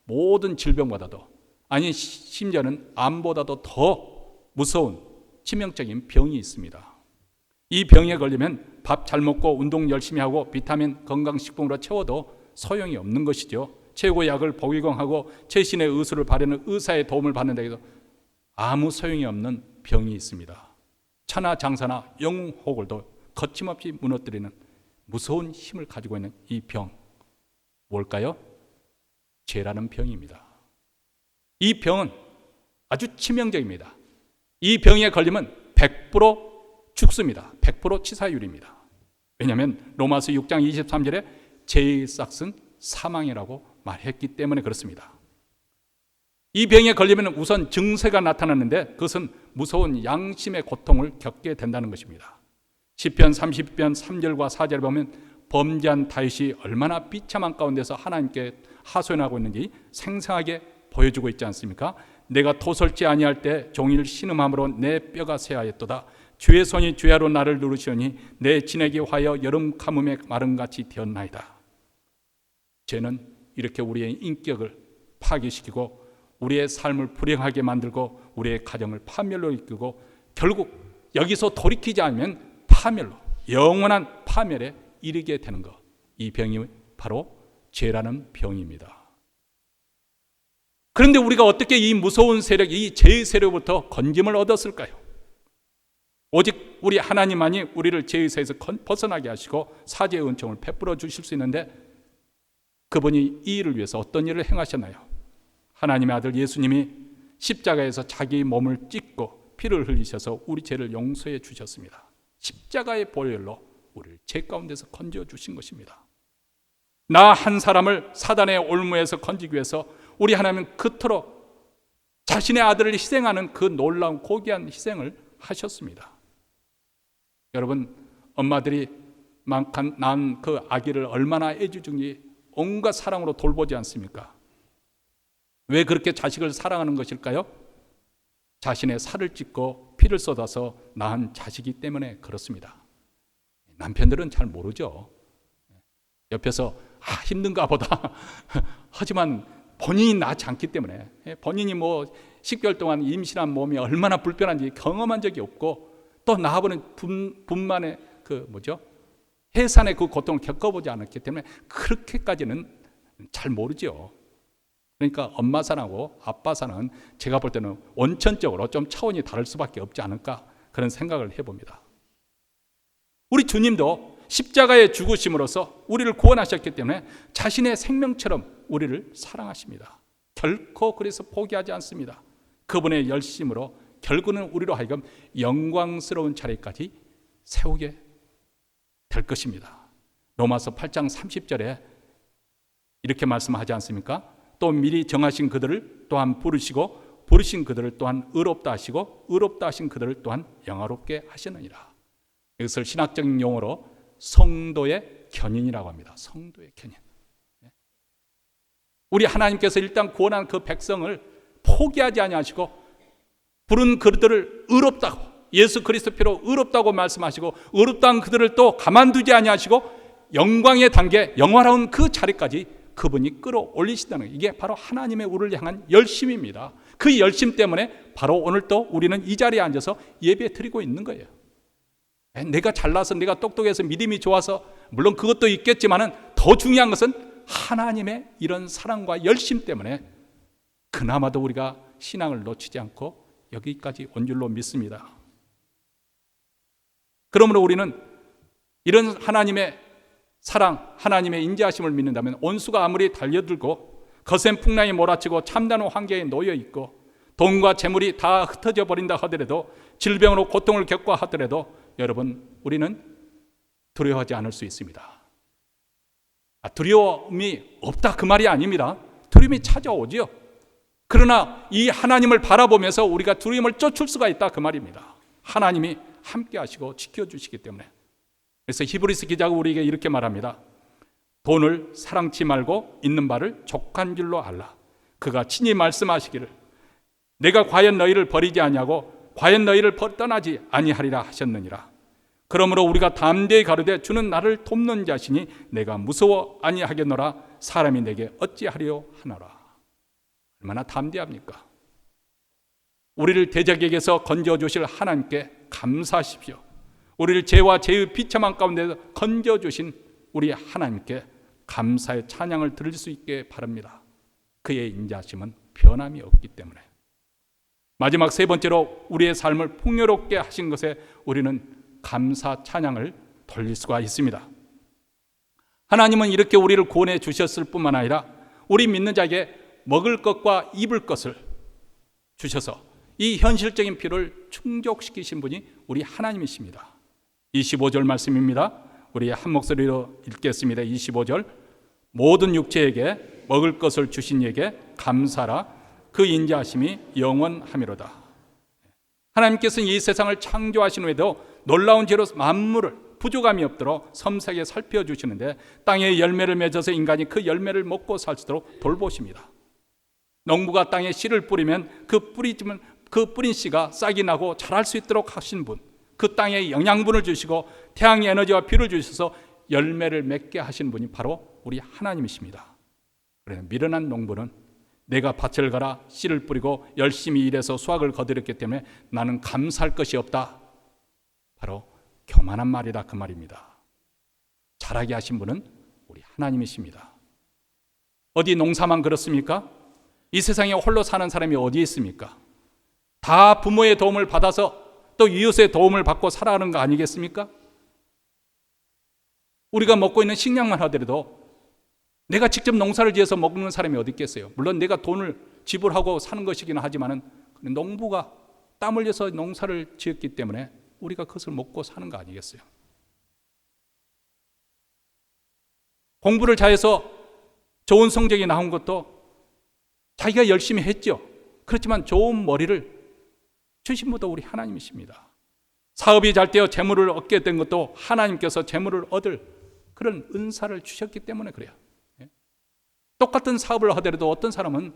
모든 질병보다도, 아니 심지어는 암보다도 더 무서운 치명적인 병이 있습니다. 이 병에 걸리면 밥 잘 먹고 운동 열심히 하고 비타민 건강식품으로 채워도 소용이 없는 것이죠. 최고의 약을 복용하고 최신의 의술을 바르는 의사의 도움을 받는다 해도 아무 소용이 없는 병이 있습니다. 천하장사나 영웅호걸도 거침없이 무너뜨리는 무서운 힘을 가지고 있는 이 병, 뭘까요? 죄라는 병입니다. 이 병은 아주 치명적입니다. 이 병에 걸리면 100% 죽습니다. 100% 치사율입니다. 왜냐하면 로마서 6장 23절에 죄의 싹은 사망이라고 말했기 때문에 그렇습니다. 이 병에 걸리면 우선 증세가 나타나는데 그것은 무서운 양심의 고통을 겪게 된다는 것입니다. 시편 30편 3절과 4절에 보면 범죄한 다윗이 얼마나 비참한 가운데서 하나님께 하소연하고 있는지 생생하게 보여주고 있지 않습니까? 내가 토설지 아니할 때 종일 신음함으로 내 뼈가 쇠하였도다. 주의 손이 주야로 나를 누르시오니 내 진액이 화여 여름 가뭄에 마름같이 되었나이다. 죄는 이렇게 우리의 인격을 파괴시키고 우리의 삶을 불행하게 만들고 우리의 가정을 파멸로 이끌고 결국 여기서 돌이키지 않으면 파멸로, 영원한 파멸에 이르게 되는 것, 이 병이 바로 죄라는 병입니다. 그런데 우리가 어떻게 이 무서운 세력, 이 죄의 세력부터 건짐을 얻었을까요? 오직 우리 하나님만이 우리를 죄의 세에서 벗어나게 하시고 사죄의 은총을 베풀어 주실 수 있는데, 그분이 이 일을 위해서 어떤 일을 행하셨나요? 하나님의 아들 예수님이 십자가에서 자기 몸을 찢고 피를 흘리셔서 우리 죄를 용서해 주셨습니다. 십자가의 보혈로 우리를 죄 가운데서 건져 주신 것입니다. 나 한 사람을 사단의 올무에서 건지기 위해서 우리 하나님은 그토록 자신의 아들을 희생하는 그 놀라운 고귀한 희생을 하셨습니다. 여러분, 엄마들이 낳은 그 아기를 얼마나 애지중지 온갖 사랑으로 돌보지 않습니까? 왜 그렇게 자식을 사랑하는 것일까요? 자신의 살을 찢고 피를 쏟아서 낳은 자식이기 때문에 그렇습니다. 남편들은 잘 모르죠. 옆에서 힘든가 보다. 하지만 본인이 낳지 않기 때문에, 본인이 뭐 10개월 동안 임신한 몸이 얼마나 불편한지 경험한 적이 없고, 또 낳아보는 분만의 해산의 그 고통을 겪어보지 않았기 때문에 그렇게까지는 잘 모르죠. 그러니까 엄마 사랑하고 아빠 사랑은 제가 볼 때는 원천적으로 좀 차원이 다를 수밖에 없지 않을까, 그런 생각을 해봅니다. 우리 주님도 십자가의 죽으심으로써 우리를 구원하셨기 때문에 자신의 생명처럼 우리를 사랑하십니다. 결코 그래서 포기하지 않습니다. 그분의 열심으로 결국은 우리로 하여금 영광스러운 자리까지 세우게 될 것입니다. 로마서 8장 30절에 이렇게 말씀하지 않습니까? 또 미리 정하신 그들을 또한 부르시고 부르신 그들을 또한 의롭다 하시고 의롭다 하신 그들을 또한 영화롭게 하시느니라. 이것을 신학적인 용어로 성도의 견인이라고 합니다. 성도의 견인. 우리 하나님께서 일단 구원한 그 백성을 포기하지 아니하시고 부른 그들을 의롭다고, 예수 그리스도 피로 의롭다고 말씀하시고 의롭다는 그들을 또 가만두지 아니하시고 영광의 단계, 영화로운 그 자리까지 그분이 끌어올리신다는, 이게 바로 하나님의 우리를 향한 열심입니다. 그 열심 때문에 바로 오늘 또 우리는 이 자리에 앉아서 예배 드리고 있는 거예요. 내가 잘나서, 내가 똑똑해서, 믿음이 좋아서, 물론 그것도 있겠지만은 더 중요한 것은 하나님의 이런 사랑과 열심 때문에 그나마도 우리가 신앙을 놓치지 않고 여기까지 온 줄로 믿습니다. 그러므로 우리는 이런 하나님의 사랑, 하나님의 인자하심을 믿는다면 온수가 아무리 달려들고 거센 풍랑이 몰아치고 참다운 환경에 놓여 있고 돈과 재물이 다 흩어져 버린다 하더라도, 질병으로 고통을 겪고 하더라도 여러분, 우리는 두려워하지 않을 수 있습니다. 두려움이 없다 그 말이 아닙니다. 두려움이 찾아오지요. 그러나 이 하나님을 바라보면서 우리가 두려움을 쫓을 수가 있다 그 말입니다. 하나님이 함께 하시고 지켜주시기 때문에. 그래서 히브리서 기자가 우리에게 이렇게 말합니다. 돈을 사랑치 말고 있는 바를 족한 줄로 알라. 그가 친히 말씀하시기를 내가 과연 너희를 버리지 아니하고 과연 너희를 떠나지 아니하리라 하셨느니라. 그러므로 우리가 담대히 가로되 주는 나를 돕는 자시니 내가 무서워 아니하겠노라. 사람이 내게 어찌하리요 하노라. 얼마나 담대합니까? 우리를 대적에게서 건져주실 하나님께 감사하십시오. 우리를 죄와 죄의 비참한 가운데서 건져주신 우리 하나님께 감사의 찬양을 드릴 수 있게 바랍니다. 그의 인자하심은 변함이 없기 때문에. 마지막 세 번째로 우리의 삶을 풍요롭게 하신 것에 우리는 감사 찬양을 돌릴 수가 있습니다. 하나님은 이렇게 우리를 구원해 주셨을 뿐만 아니라 우리 믿는 자에게 먹을 것과 입을 것을 주셔서 이 현실적인 필요를 충족시키신 분이 우리 하나님이십니다. 25절 말씀입니다. 우리 한 목소리로 읽겠습니다. 25절. 모든 육체에게 먹을 것을 주신 이에게 감사라. 그 인자하심이 영원하미로다. 하나님께서는 이 세상을 창조하신 후에도 놀라운 죄로 만물을 부족함이 없도록 섬세하게 살펴주시는데 땅에 열매를 맺어서 인간이 그 열매를 먹고 살 수 있도록 돌보십니다. 농부가 땅에 씨를 뿌리면 그 뿌린 씨가 싹이 나고 자랄 수 있도록 하신 분, 그 땅에 영양분을 주시고 태양의 에너지와 비를 주셔서 열매를 맺게 하신 분이 바로 우리 하나님이십니다. 그래서 미련한 농부는 내가 밭을 갈아 씨를 뿌리고 열심히 일해서 수확을 거두었기 때문에 나는 감사할 것이 없다. 바로 교만한 말이다 그 말입니다. 잘하게 하신 분은 우리 하나님이십니다. 어디 농사만 그렇습니까? 이 세상에 홀로 사는 사람이 어디 있습니까? 다 부모의 도움을 받아서 또 이웃의 도움을 받고 살아가는 거 아니겠습니까? 우리가 먹고 있는 식량만 하더라도 내가 직접 농사를 지어서 먹는 사람이 어디 있겠어요? 물론 내가 돈을 지불하고 사는 것이긴 하지만은 농부가 땀 흘려서 농사를 지었기 때문에 우리가 그것을 먹고 사는 거 아니겠어요? 공부를 잘해서 좋은 성적이 나온 것도 자기가 열심히 했죠. 그렇지만 좋은 머리를 주신 분도 우리 하나님이십니다. 사업이 잘 되어 재물을 얻게 된 것도 하나님께서 재물을 얻을 그런 은사를 주셨기 때문에 그래요. 똑같은 사업을 하더라도 어떤 사람은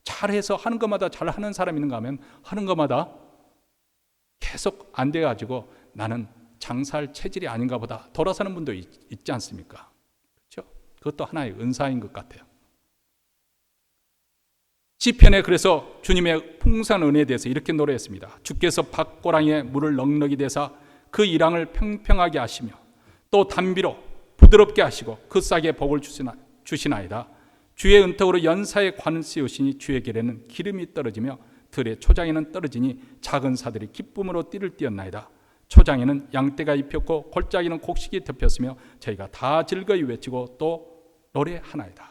잘해서 하는 것마다 잘하는 사람이 있는가 하면 하는 것마다 계속 안 돼가지고 나는 장사할 체질이 아닌가 보다 돌아서는 분도 있지 않습니까? 그렇죠? 그것도 하나의 은사인 것 같아요. 시편에 그래서 주님의 풍성한 은혜에 대해서 이렇게 노래했습니다. 주께서 밭고랑에 물을 넉넉히 대사 그 일항을 평평하게 하시며 또 단비로 부드럽게 하시고 그 싹에 복을 주시나이다. 주의 은턱으로 연사의 관을 씌우시니 주의 길에는 기름이 떨어지며 들의 초장에는 떨어지니 작은 사들이 기쁨으로 띠를 띄었나이다. 초장에는 양떼가 입혔고 골짜기는 곡식이 덮였으며 저희가 다 즐거이 외치고 또 노래하나이다.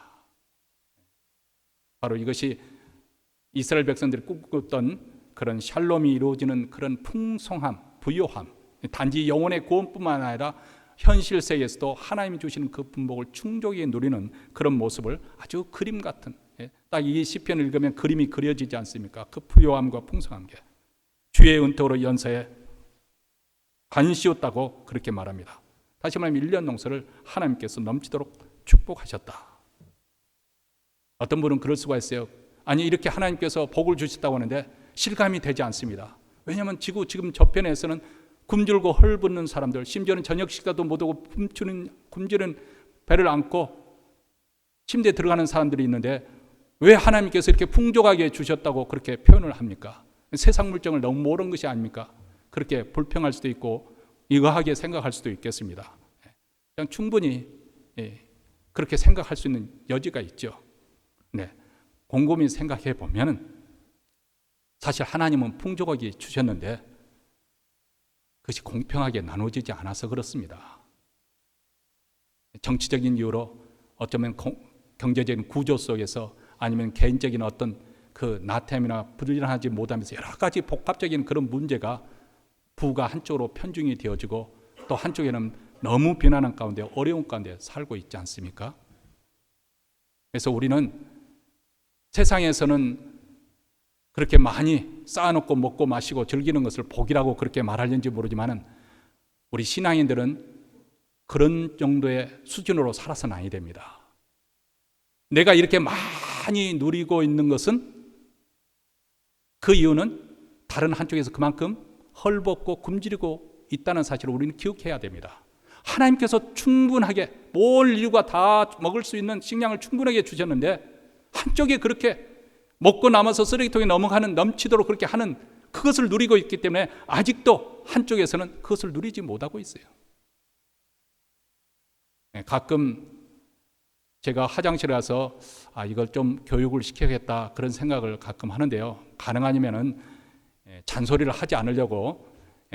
바로 이것이 이스라엘 백성들이 꿈꿨던 그런 샬롬이 이루어지는 그런 풍성함, 부요함, 단지 영혼의 구원뿐만 아니라 현실 세계에서도 하나님이 주시는 그 분복을 충족히 누리는 그런 모습을 아주 그림 같은, 딱 이 시편을 읽으면 그림이 그려지지 않습니까? 그 부요함과 풍성한 게 주의 은턱으로 연사에 관씌웠다고 그렇게 말합니다. 다시 말하면 1년 농사를 하나님께서 넘치도록 축복하셨다. 어떤 분은 그럴 수가 있어요. 아니 이렇게 하나님께서 복을 주셨다고 하는데 실감이 되지 않습니다. 왜냐하면 지금 저편에서는 굶주리고 헐벗는 사람들, 심지어는 저녁 식사도 못하고 굶주리는 배를 안고 침대에 들어가는 사람들이 있는데 왜 하나님께서 이렇게 풍족하게 주셨다고 그렇게 표현을 합니까? 세상 물정을 너무 모르는 것이 아닙니까? 그렇게 불평할 수도 있고 의아하게 생각할 수도 있겠습니다. 그냥 충분히 그렇게 생각할 수 있는 여지가 있죠. 네. 곰곰이 생각해 보면 사실 하나님은 풍족하게 주셨는데 그것이 공평하게 나눠지지 않아서 그렇습니다. 정치적인 이유로 어쩌면 경제적인 구조 속에서 아니면 개인적인 어떤 그 나태함이나 부지런하지 못하면서 여러 가지 복합적인 그런 문제가 부가 한쪽으로 편중이 되어지고 또 한쪽에는 너무 비난한 가운데 어려운 가운데 살고 있지 않습니까? 그래서 우리는 세상에서는 그렇게 많이 쌓아놓고 먹고 마시고 즐기는 것을 복이라고 그렇게 말하는지 모르지만 우리 신앙인들은 그런 정도의 수준으로 살아서는 아니 됩니다. 내가 이렇게 많이 누리고 있는 것은 그 이유는 다른 한쪽에서 그만큼 헐벗고 굶주리고 있다는 사실을 우리는 기억해야 됩니다. 하나님께서 충분하게 온 인류가 다 먹을 수 있는 식량을 충분하게 주셨는데 한쪽에 그렇게 먹고 남아서 쓰레기통에 넘어가는 넘치도록 그렇게 하는 그것을 누리고 있기 때문에 아직도 한쪽에서는 그것을 누리지 못하고 있어요. 가끔 제가 화장실에 가서 이걸 좀 교육을 시켜야겠다 그런 생각을 가끔 하는데요. 가능하면은 잔소리를 하지 않으려고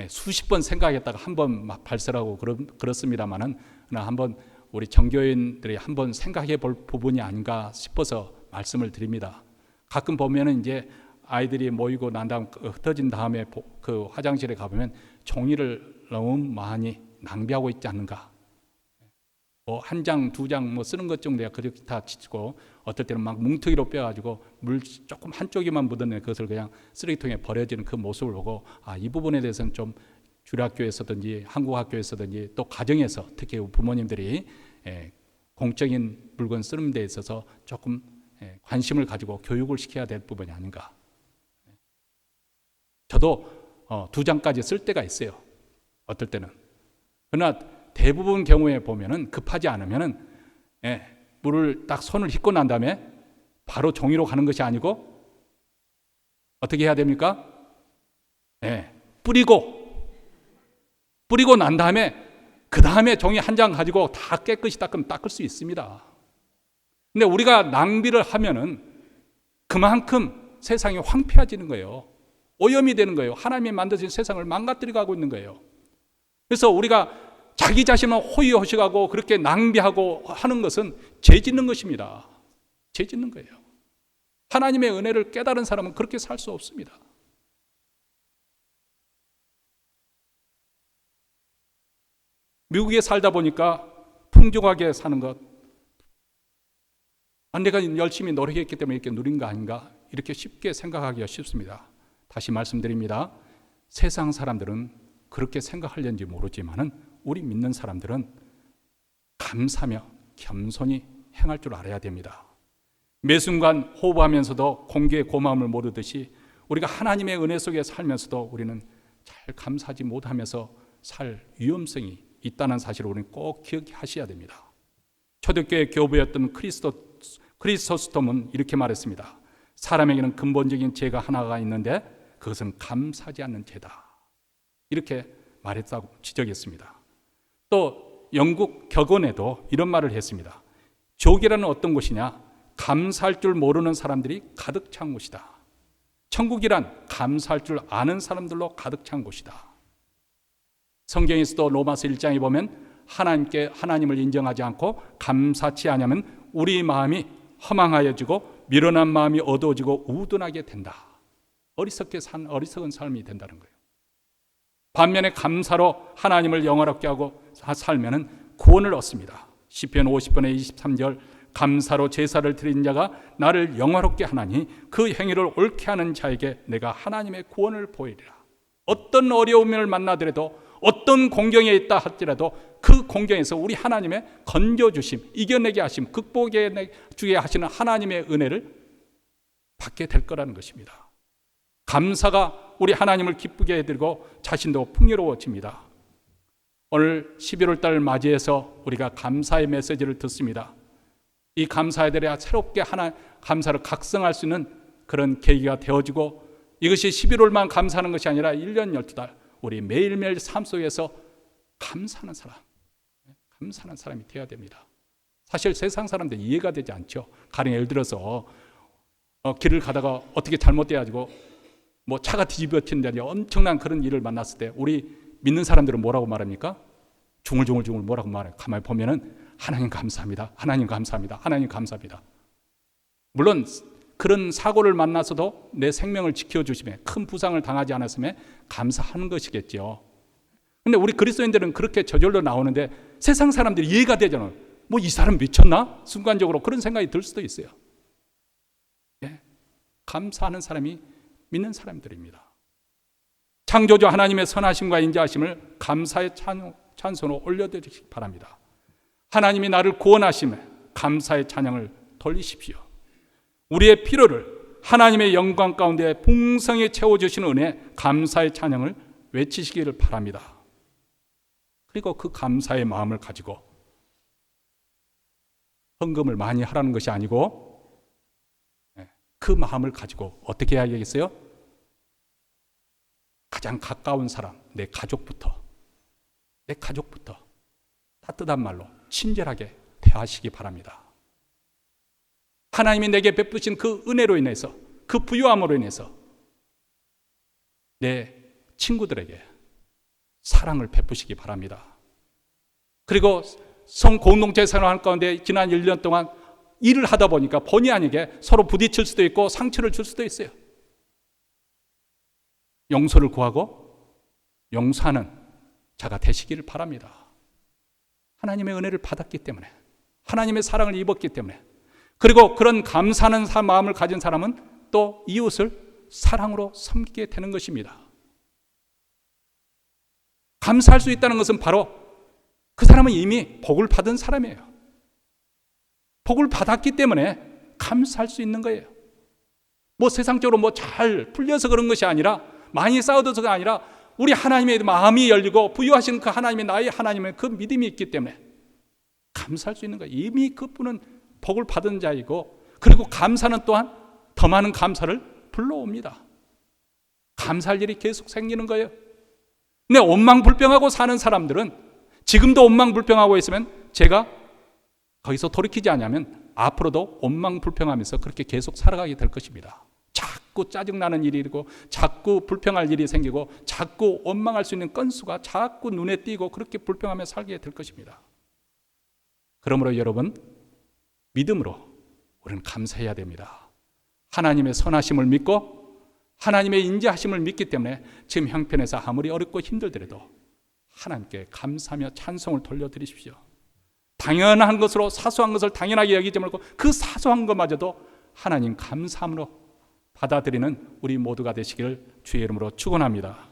수십 번 생각했다가 한 번 막 발설하고 그렇습니다만은 한번 우리 정교인들이 한번 생각해 볼 부분이 아닌가 싶어서 말씀을 드립니다. 가끔 보면은 이제 아이들이 모이고 난 다음 흩어진 다음에 그 화장실에 가보면 종이를 너무 많이 낭비하고 있지 않는가. 뭐 한 장, 두 장 뭐 쓰는 것 정도야 그렇게 다 지치고 어떨 때는 막 뭉텅이로 빼가지고 물 조금 한쪽에만 묻었네 그것을 그냥 쓰레기통에 버려지는 그 모습을 보고 이 부분에 대해서는 좀 주일학교에서든지 한국학교에서든지 또 가정에서 특히 부모님들이 공적인 물건 쓰는 데 있어서 조금 관심을 가지고 교육을 시켜야 될 부분이 아닌가. 저도 두 장까지 쓸 때가 있어요. 어떨 때는. 그러나 대부분 경우에 보면은 급하지 않으면은 물을 딱 손을 씻고 난 다음에 바로 종이로 가는 것이 아니고 어떻게 해야 됩니까? 뿌리고 난 다음에 그 다음에 종이 한 장 가지고 다 깨끗이 닦을 수 있습니다. 근데 우리가 낭비를 하면은 그만큼 세상이 황폐해지는 거예요. 오염이 되는 거예요. 하나님이 만드신 세상을 망가뜨려 가고 있는 거예요. 그래서 우리가 자기 자신을 호의호식하고 그렇게 낭비하고 하는 것은 죄 짓는 것입니다. 죄 짓는 거예요. 하나님의 은혜를 깨달은 사람은 그렇게 살 수 없습니다. 미국에 살다 보니까 풍족하게 사는 것, 내가 열심히 노력했기 때문에 이렇게 누린 거 아닌가 이렇게 쉽게 생각하기가 쉽습니다. 다시 말씀드립니다. 세상 사람들은 그렇게 생각하려는지 모르지만은 우리 믿는 사람들은 감사며 겸손히 행할 줄 알아야 됩니다. 매 순간 호흡하면서도 공기의 고마움을 모르듯이 우리가 하나님의 은혜 속에 살면서도 우리는 잘 감사하지 못하면서 살 위험성이 있다는 사실을 우리는 꼭 기억하셔야 됩니다. 초대교회 교부였던 크리스토스톰은 이렇게 말했습니다. 사람에게는 근본적인 죄가 하나가 있는데 그것은 감사하지 않는 죄다. 이렇게 말했다고 지적했습니다. 또 영국 격언에도 이런 말을 했습니다. 지옥이라는 어떤 곳이냐? 감사할 줄 모르는 사람들이 가득 찬 곳이다. 천국이란 감사할 줄 아는 사람들로 가득 찬 곳이다. 성경에서도 로마서 1장에 보면 하나님을 인정하지 않고 감사치 않으면 우리 마음이 허망하여지고 미련한 마음이 어두워지고 우둔하게 된다. 어리석은 삶이 된다는 거예요. 반면에 감사로 하나님을 영화롭게 하고 살면 구원을 얻습니다. 시편 50편의 23절 감사로 제사를 드린 자가 나를 영화롭게 하나니 그 행위를 옳게 하는 자에게 내가 하나님의 구원을 보이리라. 어떤 어려움을 만나더라도 어떤 공경에 있다 할지라도 그 공경에서 우리 하나님의 건져주심, 이겨내게 하심, 극복해 주게 하시는 하나님의 은혜를 받게 될 거라는 것입니다. 감사가 우리 하나님을 기쁘게 해드리고 자신도 풍요로워집니다. 오늘 11월 달 맞이해서 우리가 감사의 메시지를 듣습니다. 이 감사에 대해 새롭게 감사를 각성할 수 있는 그런 계기가 되어지고 이것이 11월만 감사하는 것이 아니라 1년 12달 우리 매일매일 삶 속에서 감사하는 사람이 되어야 됩니다. 사실 세상 사람들 이해가 되지 않죠. 가령 예를 들어서 길을 가다가 어떻게 잘못돼가지고 차가 뒤집어진다든지 엄청난 그런 일을 만났을 때 우리 믿는 사람들은 뭐라고 말합니까? 중얼중얼 뭐라고 말해요? 가만히 보면은 하나님 감사합니다. 하나님 감사합니다. 하나님 감사합니다. 물론 그런 사고를 만나서도 내 생명을 지켜주심에 큰 부상을 당하지 않았음에 감사하는 것이겠죠. 근데 우리 그리스도인들은 그렇게 저절로 나오는데 세상 사람들이 이해가 되잖아요. 이 사람 미쳤나? 순간적으로 그런 생각이 들 수도 있어요. 예, 감사하는 사람이 믿는 사람들입니다. 창조주 하나님의 선하심과 인자하심을 감사의 찬송으로 올려드리시기 바랍니다. 하나님이 나를 구원하심에 감사의 찬양을 돌리십시오. 우리의 필요를 하나님의 영광 가운데 풍성히 채워주시는 은혜 감사의 찬양을 외치시기를 바랍니다. 그리고 그 감사의 마음을 가지고 헌금을 많이 하라는 것이 아니고 그 마음을 가지고 어떻게 해야 되겠어요? 가장 가까운 사람, 내 가족부터 따뜻한 말로 친절하게 대하시기 바랍니다. 하나님이 내게 베푸신 그 은혜로 인해서 그 부유함으로 인해서 내 친구들에게 사랑을 베푸시기 바랍니다. 그리고 성 공동체 생활 가운데 지난 1년 동안 일을 하다 보니까 본의 아니게 서로 부딪힐 수도 있고 상처를 줄 수도 있어요. 용서를 구하고 용서하는 자가 되시기를 바랍니다. 하나님의 은혜를 받았기 때문에 하나님의 사랑을 입었기 때문에 그리고 그런 감사하는 마음을 가진 사람은 또 이웃을 사랑으로 섬기게 되는 것입니다. 감사할 수 있다는 것은 바로 그 사람은 이미 복을 받은 사람이에요. 복을 받았기 때문에 감사할 수 있는 거예요. 세상적으로 잘 풀려서 그런 것이 아니라 많이 싸워서가 아니라 우리 하나님의 마음이 열리고 부유하신 그 하나님의 나의 하나님의 그 믿음이 있기 때문에 감사할 수 있는 거예요. 이미 그분은 복을 받은 자이고 그리고 감사는 또한 더 많은 감사를 불러옵니다. 감사할 일이 계속 생기는 거예요. 근데 원망불평하고 사는 사람들은 지금도 원망불평하고 있으면 제가 거기서 돌이키지 않으면 앞으로도 원망불평하면서 그렇게 계속 살아가게 될 것입니다. 자꾸 짜증나는 일이 있고 자꾸 불평할 일이 생기고 자꾸 원망할 수 있는 건수가 자꾸 눈에 띄고 그렇게 불평하며 살게 될 것입니다. 그러므로 여러분 믿음으로 우리는 감사해야 됩니다. 하나님의 선하심을 믿고 하나님의 인자하심을 믿기 때문에 지금 형편에서 아무리 어렵고 힘들더라도 하나님께 감사하며 찬송을 돌려드리십시오. 당연한 것으로 사소한 것을 당연하게 여기지 말고 그 사소한 것마저도 하나님 감사함으로 받아들이는 우리 모두가 되시기를 주의 이름으로 축원합니다.